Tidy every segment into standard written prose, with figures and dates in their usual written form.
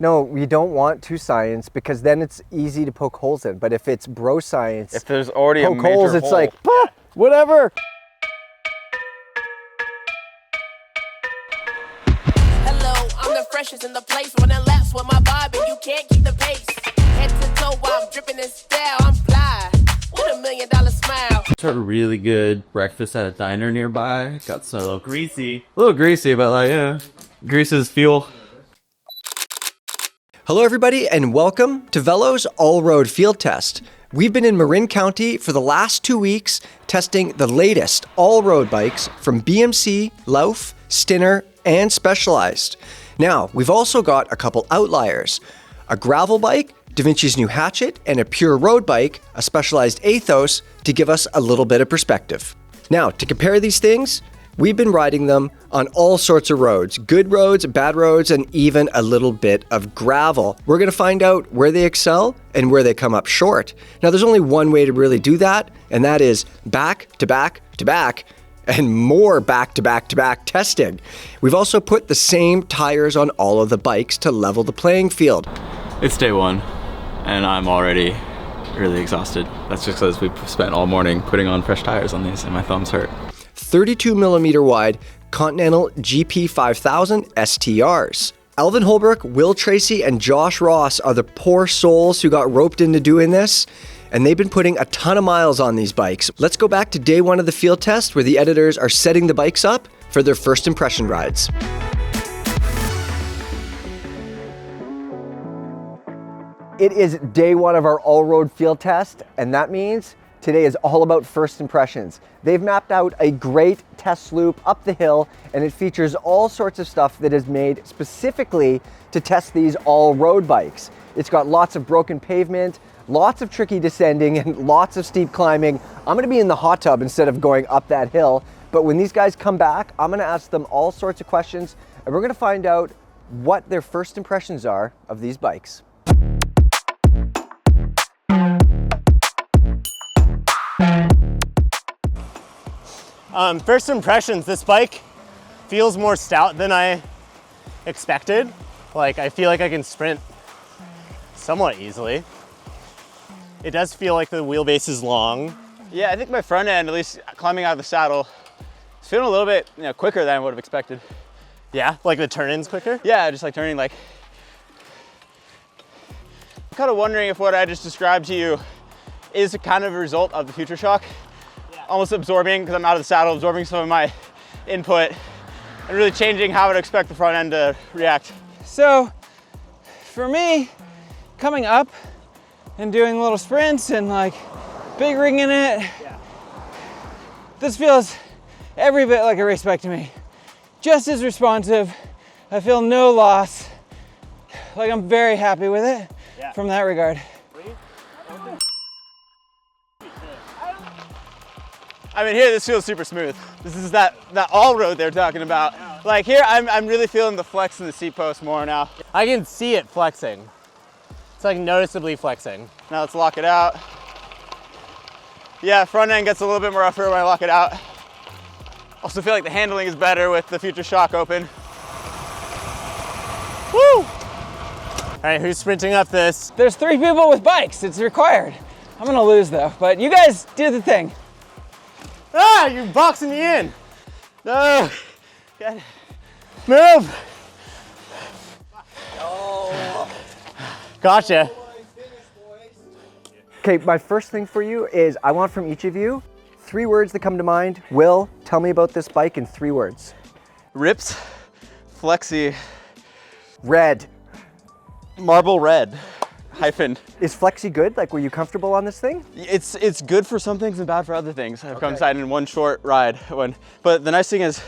No, you don't want to science because then it's easy to poke holes in. But if it's bro science, if there's already poke a major holes, it's hole, like, whatever. Hello, I'm the freshest in the place. When I lapse with my vibe and you can't keep the pace. Head to toe while I'm dripping in style. I'm fly with $1 million smile. Had a really good breakfast at a diner nearby. Got a little greasy. A little greasy, but like, yeah. Grease is fuel. Hello, everybody, and welcome to Velo's All-Road Field Test. We've been in Marin County for the last 2 weeks testing the latest all-road bikes from BMC, Lauf, Stinner, and Specialized. Now, we've also got a couple outliers. A gravel bike, DaVinci's new Hatchet, and a pure road bike, a Specialized Aethos, to give us a little bit of perspective. Now, to compare these things, we've been riding them on all sorts of roads, good roads, bad roads, and even a little bit of gravel. We're gonna find out where they excel and where they come up short. Now, there's only one way to really do that, and that is back to back to back and more back to back to back testing. We've also put the same tires on all of the bikes to level the playing field. It's day one, and I'm already really exhausted. That's just because we've spent all morning putting on fresh tires on these, and my thumbs hurt. 32 millimeter wide Continental GP 5000 STRs. Alvin Holbrook, Will Tracy, and Josh Ross are the poor souls who got roped into doing this, and they've been putting a ton of miles on these bikes. Let's go back to day one of the field test where the editors are setting the bikes up for their first impression rides. It is day one of our all-road field test, and that means today is all about first impressions. They've mapped out a great test loop up the hill, and it features all sorts of stuff that is made specifically to test these all-road bikes. It's got lots of broken pavement, lots of tricky descending, and lots of steep climbing. I'm gonna be in the hot tub instead of going up that hill, but when these guys come back, I'm gonna ask them all sorts of questions, and we're gonna find out what their first impressions are of these bikes. First impressions, this bike feels more stout than I expected. Like, I feel like I can sprint somewhat easily. It does feel like the wheelbase is long. Yeah, I think my front end, at least climbing out of the saddle, is feeling a little bit quicker than I would have expected. Yeah, like the turn-in's quicker? Yeah, just like turning like. I'm kind of wondering if what I just described to you is a kind of a result of the Future Shock. Almost absorbing, because I'm out of the saddle, absorbing some of my input and really changing how I would expect the front end to react. So for me, coming up and doing little sprints and like big rigging it, this feels every bit like a race bike to me. Just as responsive. I feel no loss. Like, I'm very happy with it from that regard. I mean, here this feels super smooth. This is that all-road they're talking about. Like here, I'm really feeling the flex in the seat post more now. I can see it flexing. It's like noticeably flexing. Now let's lock it out. Yeah, front end gets a little bit more rougher when I lock it out. Also feel like the handling is better with the Future Shock open. Woo! All right, who's sprinting up this? There's 3 people with bikes, it's required. I'm gonna lose though, but you guys do the thing. Ah, you're boxing me in. No. Get it. Move. Oh. Gotcha. Okay, my first thing for you is I want from each of you 3 words that come to mind. Will, tell me about this bike in 3 words. Rips, flexy, Red. marble red, hyphen. Is Flexi good? Like, were you comfortable on this thing? It's good for some things and bad for other things. I've come inside in one short ride. But the nice thing is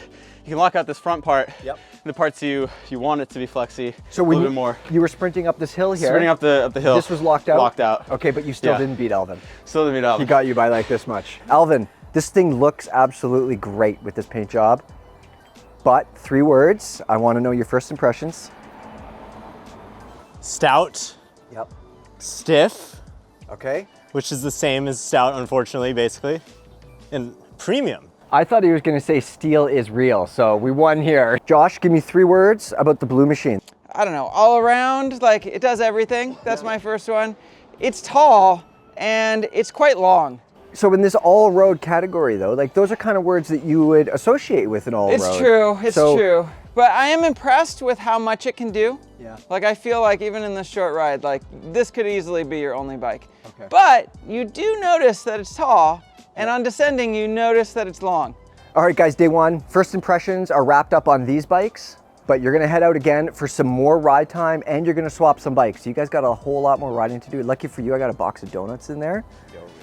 you can lock out this front part. Yep. The parts you want it to be flexy. So a when little bit more. You were sprinting up this hill here. Sprinting up the hill. This was locked out? Locked out. Okay, but you still didn't beat Alvin. Still didn't beat Alvin. He got you by like this much. Alvin, this thing looks absolutely great with this paint job. But 3 words, I want to know your first impressions. Stout. Yep. Stiff. Okay. Which is the same as stout, unfortunately, basically. And premium. I thought he was going to say steel is real, so we won here. Josh, give me 3 words about the Blue Machine. I don't know, all around, like it does everything. That's my first one. It's tall and it's quite long. So in this all-road category though, like those are kind of words that you would associate with an all-road. It's true, it's true. But I am impressed with how much it can do. Yeah. Like I feel like even in this short ride, like this could easily be your only bike. Okay. But you do notice that it's tall, and on descending you notice that it's long. All right guys, day one, first impressions are wrapped up on these bikes, but you're gonna head out again for some more ride time and you're gonna swap some bikes. You guys got a whole lot more riding to do. Lucky for you, I got a box of donuts in there.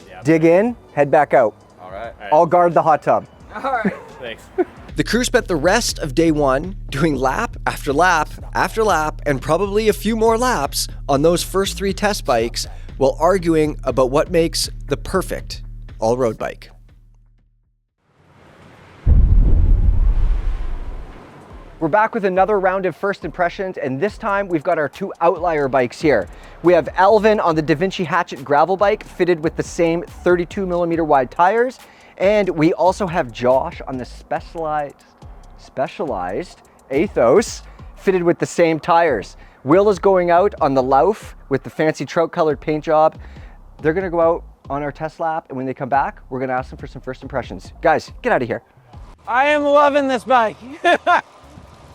Yeah. Dig in, head back out. All right. I'll guard the hot tub. All right. Thanks. The crew spent the rest of day one doing lap after lap after lap and probably a few more laps on those first 3 test bikes while arguing about what makes the perfect all-road bike. We're back with another round of first impressions, and this time we've got our 2 outlier bikes here. We have Alvin on the Da Vinci Hatchet gravel bike fitted with the same 32mm wide tires, and we also have Josh on the specialized Aethos fitted with the same tires. Will is going out on the Lauf with the fancy trout colored paint job. They're gonna go out on our test lap, and when they come back, we're gonna ask them for some first impressions. Guys, get out of here. I am loving this bike.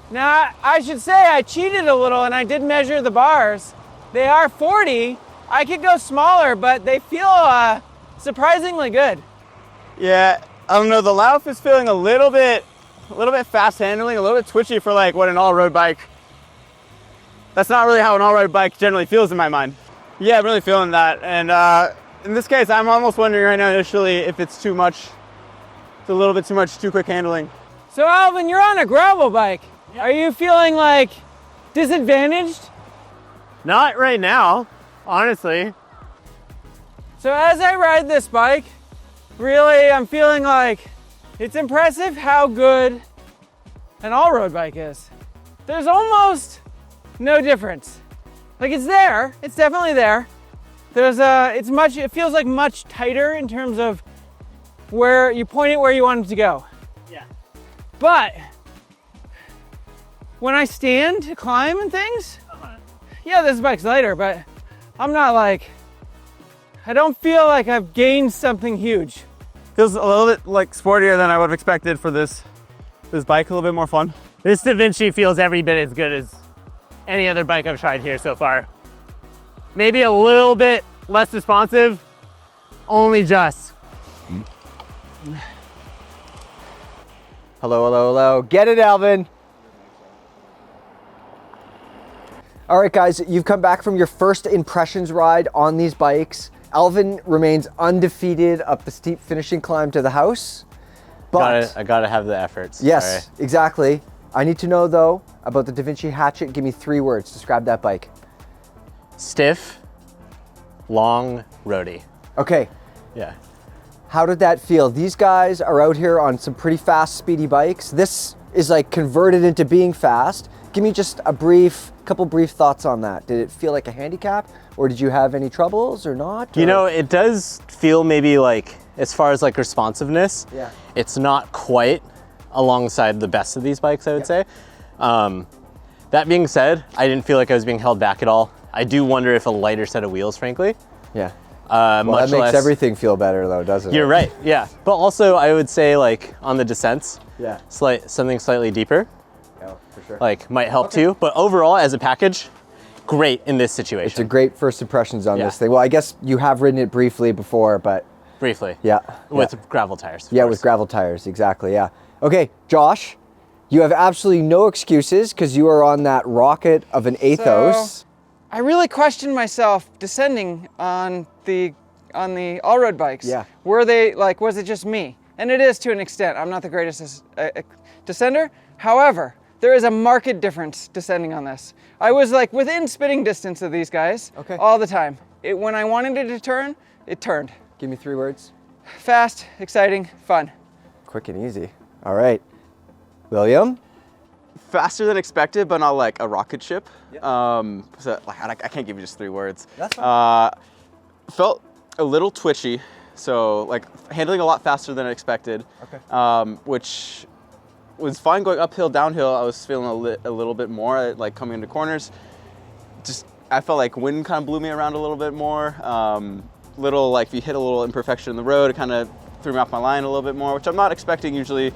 Now, I should say I cheated a little and I did measure the bars. They are 40. I could go smaller, but they feel surprisingly good. Yeah, I don't know, the Lauf is feeling a little bit fast handling, a little bit twitchy for like what an all-road bike. That's not really how an all-road bike generally feels in my mind. Yeah, I'm really feeling that. And in this case, I'm almost wondering right now initially if it's too much. It's a little bit too much, too quick handling. So Alvin, you're on a gravel bike. Are you feeling like disadvantaged? Not right now, honestly. So as I ride this bike, really I'm feeling like it's impressive how good an all-road bike is. There's almost no difference. Like it's there, it's definitely there. It feels like much tighter in terms of where you point it where you want it to go. Yeah. But when I stand to climb and things, yeah, this bike's lighter, but I'm not like, I don't feel like I've gained something huge. Feels a little bit like sportier than I would have expected for this bike, a little bit more fun. This Da Vinci feels every bit as good as any other bike I've tried here so far. Maybe a little bit less responsive, only just. Hello, hello, hello. Get it, Alvin. All right, guys, you've come back from your first impressions ride on these bikes. Alvin remains undefeated up the steep finishing climb to the house. But I gotta have the efforts. Yes, Sorry. exactly. I need to know though about the Da Vinci Hatchet. Give me 3 words. Describe that bike. Stiff, long, roady. Okay. Yeah. How did that feel? These guys are out here on some pretty fast, speedy bikes. This is like converted into being fast. Give me just a couple brief thoughts on that. Did it feel like a handicap, or did you have any troubles or not? Or? You know, it does feel maybe like, as far as like responsiveness, yeah, it's not quite alongside the best of these bikes, I would say. That being said, I didn't feel like I was being held back at all. I do wonder if a lighter set of wheels, frankly. Yeah. Well, that makes everything feel better though, doesn't it? You're right, yeah. But also I would say like on the descents, yeah, something slightly deeper. Oh, for sure. Like might help too. But overall as a package, great in this situation. It's a great first impressions on this thing. Well, I guess you have ridden it briefly before, but. Briefly. Yeah. With gravel tires. Yeah, with gravel tires, exactly, yeah. Okay, Josh, you have absolutely no excuses because you are on that rocket of an Aethos. So, I really questioned myself descending on the all-road bikes. Yeah. Were they like, was it just me? And it is to an extent. I'm not the greatest descender. However, there is a marked difference descending on this. I was like within spitting distance of these guys all the time. When I wanted it to turn, it turned. Give me 3 words. Fast, exciting, fun. Quick and easy. All right. William? Faster than expected, but not like a rocket ship. So like, I can't give you just 3 words. That's fine. Felt a little twitchy, so like handling a lot faster than I expected. Okay. Which was fine going uphill, downhill. I was feeling a little bit more, like coming into corners. Just, I felt like wind kind of blew me around a little bit more. Little, like if you hit a little imperfection in the road, it kind of threw me off my line a little bit more, which I'm not expecting usually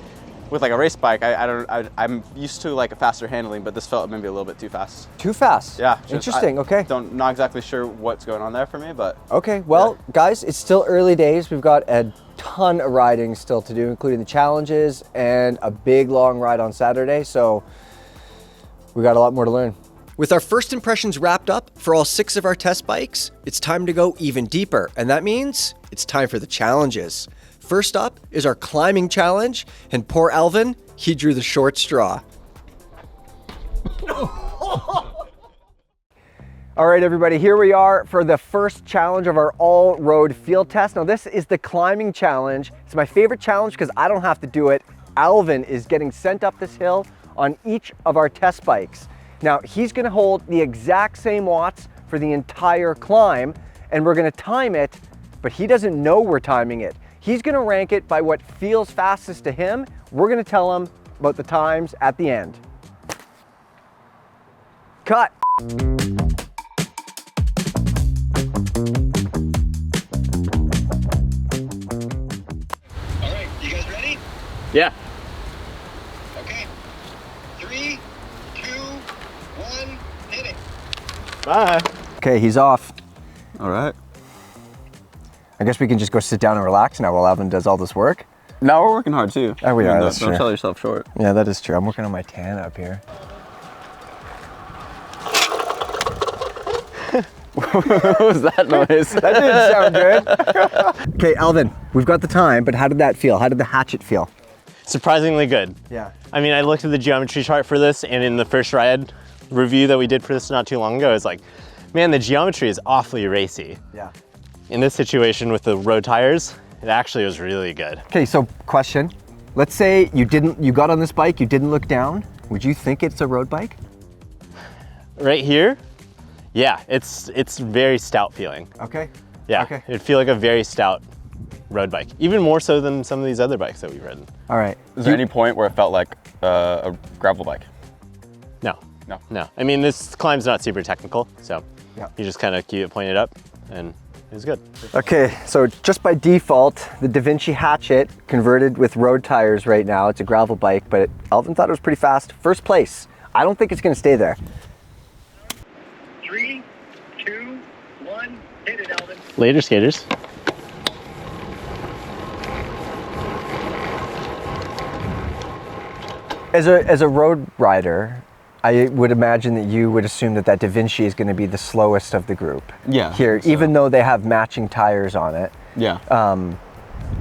with like a race bike. I'm used to like a faster handling, but this felt maybe a little bit too fast. Too fast? Yeah. Interesting, okay. Not exactly sure what's going on there for me, but. Okay, well, guys, it's still early days. We've got a ton of riding still to do, including the challenges and a big long ride on Saturday, so we got a lot more to learn. With our first impressions wrapped up for all 6 of our test bikes, it's time to go even deeper, and that means it's time for the challenges. First up is our climbing challenge, and poor Alvin, he drew the short straw. All right, everybody, here we are for the first challenge of our all-road field test. Now, this is the climbing challenge. It's my favorite challenge because I don't have to do it. Alvin is getting sent up this hill on each of our test bikes. Now, he's gonna hold the exact same watts for the entire climb, and we're gonna time it, but he doesn't know we're timing it. He's gonna rank it by what feels fastest to him. We're gonna tell him about the times at the end. Cut. All right, you guys ready? Yeah. Okay. 3, 2, 1, hit it. Bye. Okay, he's off. All right. I guess we can just go sit down and relax now while Alvin does all this work. Now we're working hard too. Oh, we are, that's Don't true. sell yourself short. Yeah, that is true. I'm working on my tan up here. What was that noise? That didn't sound good. Okay, Alvin, we've got the time, but how did that feel? How did the Hatchet feel? Surprisingly good. Yeah. I mean, I looked at the geometry chart for this, and in the first ride review that we did for this not too long ago, I was like, man, the geometry is awfully racy. Yeah. In this situation with the road tires, it actually was really good. Okay, so question. Let's say you got on this bike, you didn't look down. Would you think it's a road bike? Right here, yeah, it's very stout feeling. Okay. Yeah, Okay. it'd feel like a very stout road bike, even more so than some of these other bikes that we've ridden. All right. Is there any point where it felt like a gravel bike? No. No. No. I mean, this climb's not super technical, so Yeah. you just kind of keep it pointed up, and it was good. Okay, so just by default, the Da Vinci Hatchet converted with road tires right now. It's a gravel bike, but Alvin thought it was pretty fast. First place. I don't think it's gonna stay there. 3, 2, 1, hit it, Alvin. Later, skaters. As a road rider, I would imagine that you would assume that Da Vinci is gonna be the slowest of the group. Yeah, Here, so. even though they have matching tires on it. Yeah.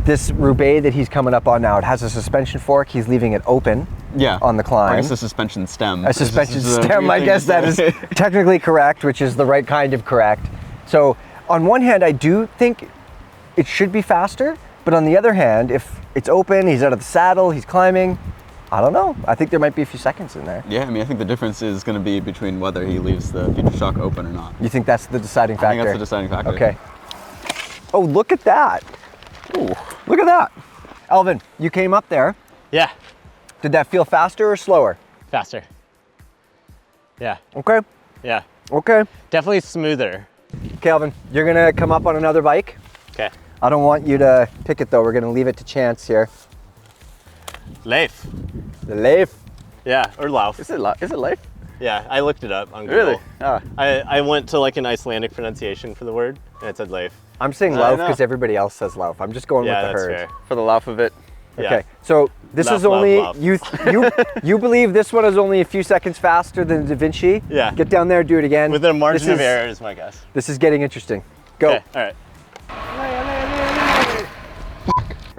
This Roubaix that he's coming up on now, it has a suspension fork. He's leaving it open Yeah. on the climb. I guess a suspension stem. A suspension This is a stem, weird I thing guess to that is say. technically correct, which is the right kind of correct. So on one hand, I do think it should be faster, but on the other hand, if it's open, he's out of the saddle, he's climbing, I don't know. I think there might be a few seconds in there. Yeah, I mean, I think the difference is going to be between whether he leaves the future shock open or not. You think that's the deciding factor? I think that's the deciding factor. Okay. Oh, look at that. Ooh, look at that. Alvin, you came up there. Yeah, Did that feel faster or slower? faster. Yeah, Okay. yeah. Okay. Definitely smoother. Calvin, you're gonna come up on another bike. Okay. I don't want you to pick it though. We're gonna leave it to chance here. Leif. The Leif. Yeah, or Lauf. Is it life? Yeah, I looked it up on Google. Really? Ah. I went to like an Icelandic pronunciation for the word, and it said Leif. I'm saying I Lauf know. because everybody else says Lauf. I'm just going Yeah, with the that's herd. fair. For the laugh of it. Okay, Yeah. so this Lauf, is only lauf, you believe this one is only a few seconds faster than Da Vinci? Yeah. Get down there, do it again. Within a margin This of is- error is my guess. This is getting interesting. Go. Okay, all right.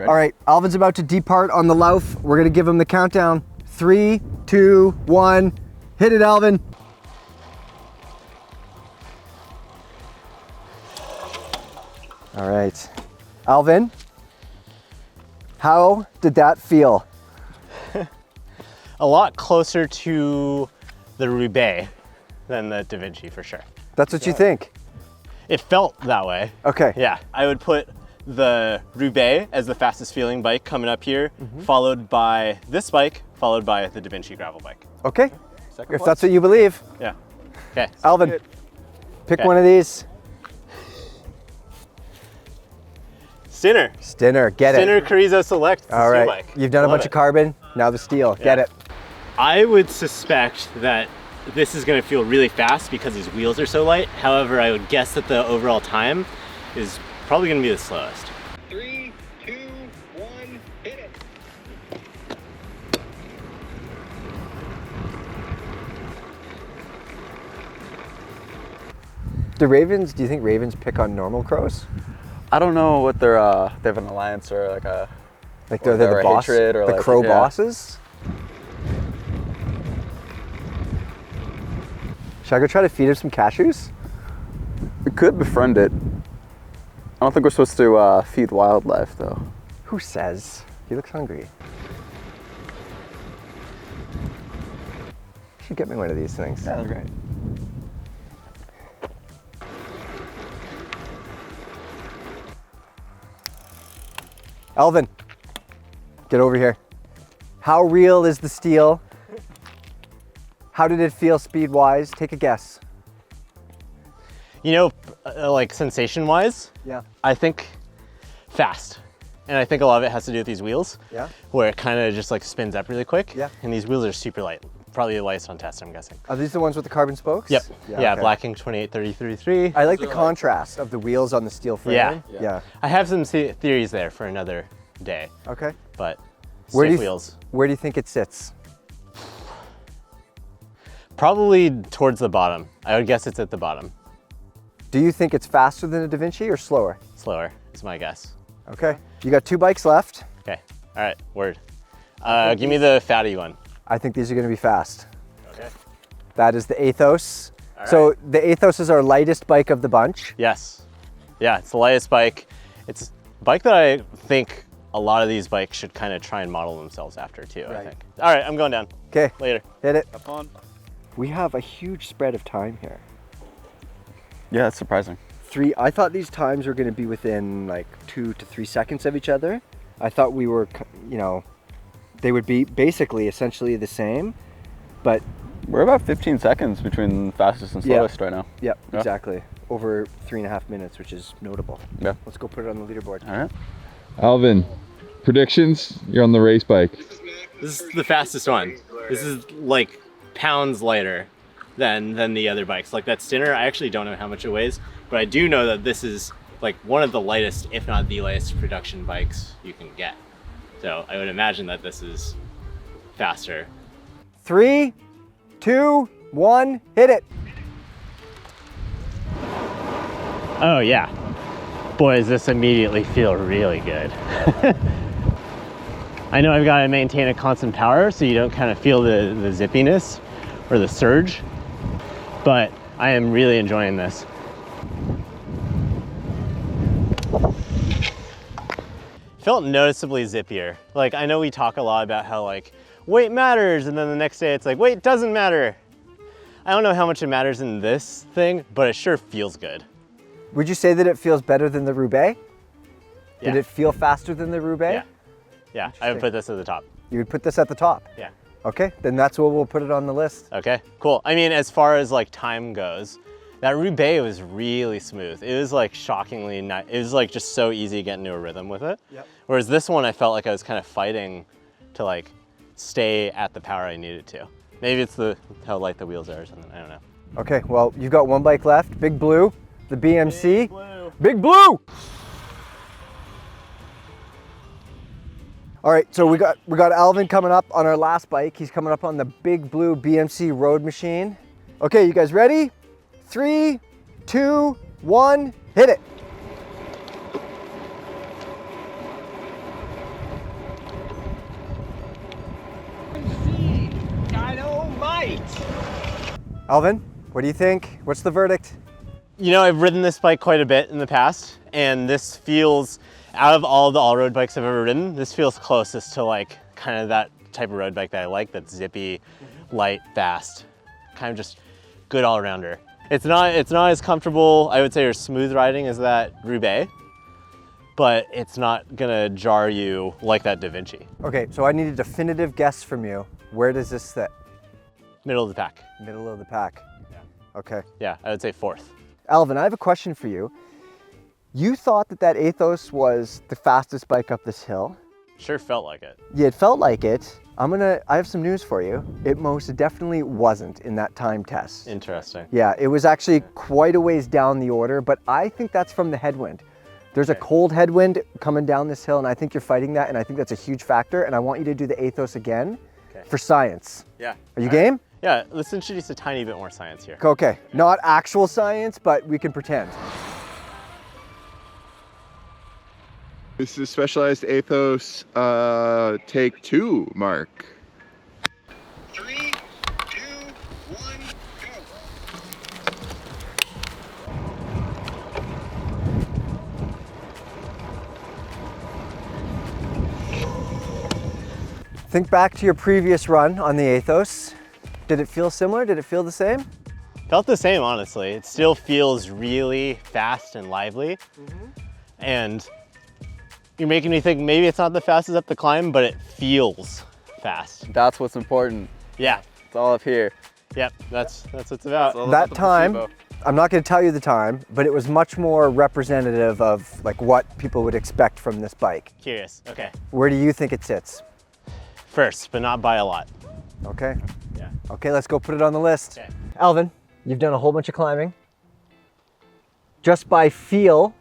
All right, Alvin's about to depart on the Lauf. We're gonna give him the countdown. 3, 2, 1. Hit it, Alvin. All right, Alvin, how did that feel? A lot closer to the Roubaix than the Da Vinci for sure. That's what you think? It felt that way. Okay. Yeah, I would put the Roubaix as the fastest feeling bike coming up here, followed by this bike, followed by the Da Vinci gravel bike. Okay, if that's what you believe. Yeah. Okay. Alvin, pick Okay. one of these. Stinner. Stinner, get Stinner it. Carrizo Select. It's a All steel right, bike. you've done a Love bunch it. of carbon, now the steel, get Yeah. it. I would suspect that this is going to feel really fast because these wheels are so light. However, I would guess that the overall time is probably going to be the slowest. 3, 2, 1, hit it. Do you think ravens pick on normal crows? I don't know what they're, they have an alliance or like a, Like Or they're a the boss, hatred or the like- crow yeah. bosses? Should I go try to feed him some cashews? we could befriend it. I don't think we're supposed to feed wildlife though. Who says? He looks hungry. Should get me one of these things. Yeah, that's great. Alvin, get over here. How real is the steel? How did it feel speed-wise? Take a guess. You know, like sensation-wise, Yeah. I think fast. And I think a lot of it has to do with these wheels. Yeah. Where it kind of just like spins up really quick. Yeah. And these wheels are super light. Probably the lightest on test, I'm guessing. Are these the ones with the carbon spokes? Yep. Yeah, okay. Black Ink 2833. I like the contrast of the wheels on the steel frame. Yeah. Yeah. I have some theories there for another day, Okay. but Where do stiff you wheels. Where do you think it sits? Probably towards the bottom. I would guess it's at the bottom. Do you think it's faster than a Da Vinci or slower? Slower is my guess. Okay. You got 2 bikes left. Okay, all right, word. Give me the fatty one. I think these are going to be fast. Okay. That is the Aethos. All So right. the Aethos is our lightest bike of the bunch. Yes. Yeah, it's the lightest bike. It's a bike that I think a lot of these bikes should kind of try and model themselves after too, I Right. think. All right, I'm going down. Okay, Later. hit it. Have fun. We have a huge spread of time here. Yeah, it's surprising. I thought these times were going to be within like 2 to 3 seconds of each other. I thought we were, you know, they would be basically essentially the same, but We're about 15 seconds between fastest and Yeah. slowest right now. yep, Yeah. exactly. Over 3.5 minutes, which is notable. Yeah. Let's go put it on the leaderboard. All right. Alvin, predictions? You're on the race bike. This is the fastest one. This is like pounds lighter than the other bikes. Like that Stinner, I actually don't know how much it weighs, but I do know that this is like one of the lightest, if not the lightest production bikes you can get. So I would imagine that this is faster. 3, 2, 1, hit it. Oh yeah. Boy, does this immediately feel really good. I know I've got to maintain a constant power so you don't kind of feel the zippiness or the surge, but I am really enjoying this. Felt noticeably zippier. Like, I know we talk a lot about how like weight matters, and then the next day it's like weight doesn't matter. I don't know how much it matters in this thing, but it sure feels good. Would you say that it feels better than the Roubaix? Did Yeah. it feel faster than the Roubaix? Yeah. Yeah, I would put this at the top. You would put this at the top? Yeah. Okay, then that's what we'll put it on the list. Okay, cool. I mean, as far as like time goes, that Roubaix was really smooth. It was like shockingly nice. It was like just so easy to get into a rhythm with it. Yep. Whereas this one, I felt like I was kind of fighting to like stay at the power I needed to. Maybe it's how light the wheels are or something, I don't know. Okay, well, you've got one bike left, Big Blue, the BMC. Big Blue! All right, so we got Alvin coming up on our last bike. He's coming up on the Big Blue BMC Roadmachine. Okay, you guys ready? 3, 2, 1, hit it. Alvin, what do you think? What's the verdict? You know, I've ridden this bike quite a bit in the past, and this feels, out of all the all-road bikes I've ever ridden, this feels closest to like kind of that type of road bike that I like, that's zippy, light, fast, kind of just good all-rounder. It's not as comfortable, I would say, or smooth riding as that Roubaix, but it's not gonna jar you like that Da Vinci. Okay, so I need a definitive guess from you. Where does this sit? Middle of the pack. Middle of the pack. Yeah. Okay. Yeah, I would say 4th. Alvin, I have a question for you. You thought that Aethos was the fastest bike up this hill. Sure felt like it. Yeah, it felt like it. I have some news for you. It most definitely wasn't in that time test. Interesting. Yeah, it was actually quite a ways down the order, but I think that's from the headwind. There's a cold headwind coming down this hill, and I think you're fighting that, and I think that's a huge factor, and I want you to do the Aethos again for science. Yeah. Are you game? Yeah, let's introduce a tiny bit more science here. Okay, not actual science, but we can pretend. This is Specialized Aethos take 2, Mark. 3, 2, 1, go. Think back to your previous run on the Aethos. Did it feel similar? Did it feel the same? Felt the same, honestly. It still feels really fast and lively. And you're making me think maybe it's not the fastest up the climb, but it feels fast. That's what's important. Yeah. It's all up here. Yep, that's what it's about. That time, I'm not going to tell you the time, but it was much more representative of like what people would expect from this bike. Curious, okay. Where do you think it sits? First, but not by a lot. Okay. Yeah. Okay, let's go put it on the list. Okay. Alvin, you've done a whole bunch of climbing. Just by feel,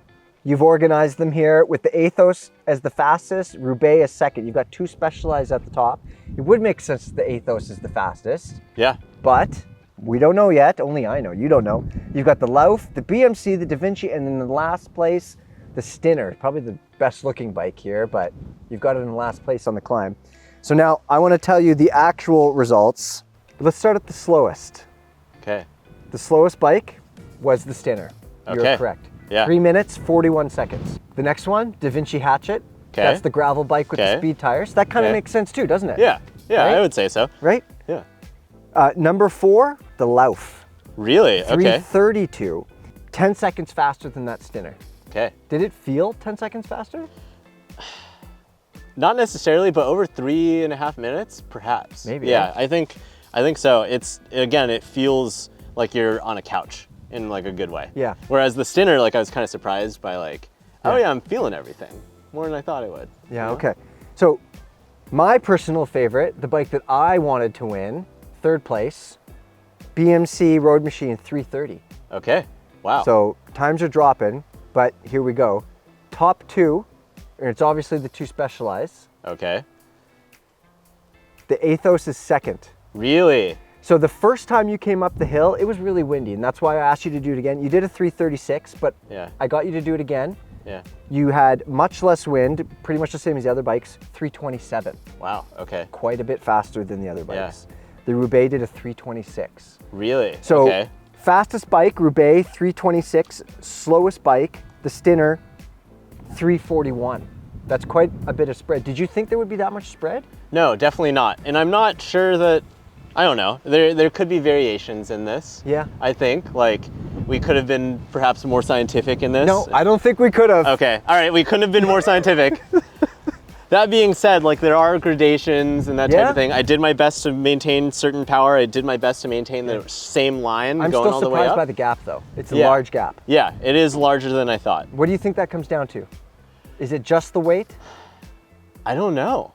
you've organized them here with the Aethos as the fastest, Roubaix as second. You've got 2 Specialized at the top. It would make sense that the Aethos is the fastest, Yeah. but we don't know yet. Only I know, you don't know. You've got the Lauf, the BMC, the Da Vinci, and in the last place, the Stinner. Probably the best looking bike here, but you've got it in the last place on the climb. So now I want to tell you the actual results. Let's start at the slowest. Okay. The slowest bike was the Stinner. Okay. You're correct. Yeah. 3 minutes, 41 seconds. The next one, Da Vinci Hatchet. Okay. That's the gravel bike with the Okay. speed tires. That kind of Okay. makes sense too, doesn't it? Yeah. Yeah, Right? I would say so. Right? Yeah. Number 4, the Lauf. Really? Okay. 332. 10 seconds faster than that Stinner. Okay. Did it feel 10 seconds faster? Not necessarily, but over 3.5 minutes, perhaps. Maybe, Yeah, eh? I think so. It's, again, it feels like you're on a couch in like a good way. Yeah. Whereas the Stinner, like I was kind of surprised by like, oh Yeah. yeah, I'm feeling everything more than I thought I would. Yeah, you know? okay. So my personal favorite, the bike that I wanted to win, 3rd place, BMC Roadmachine 330. Okay. Wow. So times are dropping, but here we go. Top 2, and it's obviously the 2 Specialized. Okay. The Aethos is 2nd. Really? So the first time you came up the hill, it was really windy, and that's why I asked you to do it again. You did a 336, but Yeah. I got you to do it again. Yeah. You had much less wind, pretty much the same as the other bikes, 327. Wow. Okay. Quite a bit faster than the other Yeah. bikes. The Roubaix did a 326. Really? So okay. fastest bike, Roubaix, 326. Slowest bike, the Stinner, 341. That's quite a bit of spread. Did you think there would be that much spread? No, definitely not. And I'm not sure that, I don't know, there could be variations in this. Yeah. I think, like, we could have been perhaps more scientific in this. No, I don't think we could have. Okay, all right, we couldn't have been more scientific. That being said, like, there are gradations and that type Yeah. of thing. I did my best to maintain certain power. I did my best to maintain the same line I'm going still all the way surprised up. by the gap though. It's a Yeah. large gap. Yeah, it is larger than I thought. What do you think that comes down to? Is it just the weight? I don't know.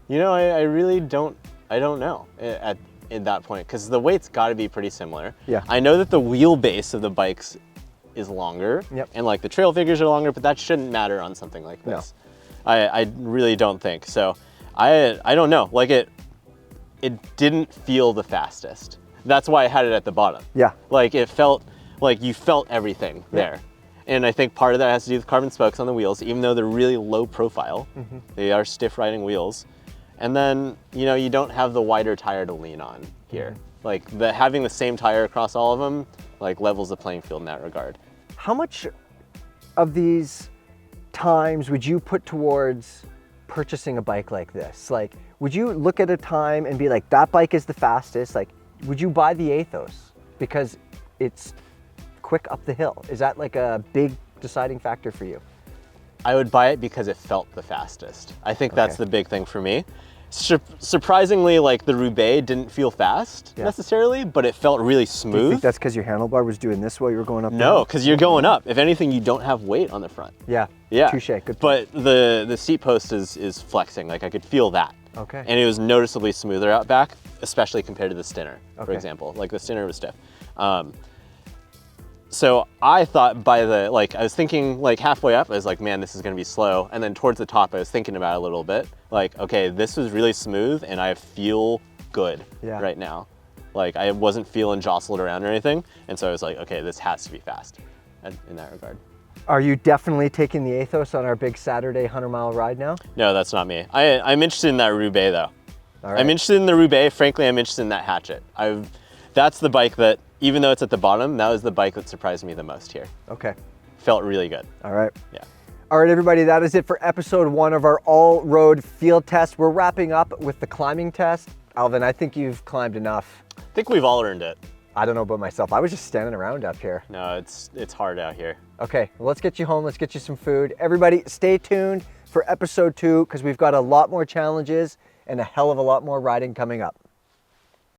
You know, I really don't, I don't know at that point, because the weight's got to be pretty similar. Yeah. I know that the wheelbase of the bikes is longer, Yep. and like the trail figures are longer, but that shouldn't matter on something like this. I really don't think. So I don't know, like it didn't feel the fastest. That's why I had it at the bottom. Yeah. Like it felt like you felt everything there. And I think part of that has to do with carbon spokes on the wheels, even though they're really low profile. They are stiff riding wheels. And then, you know, you don't have the wider tire to lean on here. Like having the same tire across all of them, like levels the playing field in that regard. How much of these times would you put towards purchasing a bike like this? Like, would you look at a time and be like, that bike is the fastest? Like, would you buy the Aethos because it's quick up the hill? Is that like a big deciding factor for you? I would buy it because it felt the fastest. I think that's the big thing for me. Surprisingly, like the Roubaix didn't feel fast necessarily, but it felt really smooth. Do you think that's because your handlebar was doing this while you were going up? No, because you're going up. If anything, you don't have weight on the front. Yeah. Yeah. Touche. Good. But the seat post is flexing. Like I could feel that. Okay. And it was noticeably smoother out back, especially compared to the Stinner, for example. Like the Stinner was stiff. So I thought by the, like, I was thinking like halfway up, I was like, man, this is gonna be slow. And then towards the top, I was thinking about it a little bit. Like, okay, this was really smooth and I feel good right now. Like I wasn't feeling jostled around or anything. And so I was like, okay, this has to be fast in that regard. Are you definitely taking the Aethos on our big Saturday 100-mile ride now? No, that's not me. I'm interested in that Roubaix though. All right. I'm interested in the Roubaix. Frankly, I'm interested in that Hatchet. That's the bike that, even though it's at the bottom, that was the bike that surprised me the most here. Okay. Felt really good. All right. Yeah. All right, everybody, that is it for episode 1 of our all-road field test. We're wrapping up with the climbing test. Alvin, I think you've climbed enough. I think we've all earned it. I don't know about myself. I was just standing around up here. No, it's hard out here. Okay, well, let's get you home. Let's get you some food. Everybody, stay tuned for episode 2 because we've got a lot more challenges and a hell of a lot more riding coming up.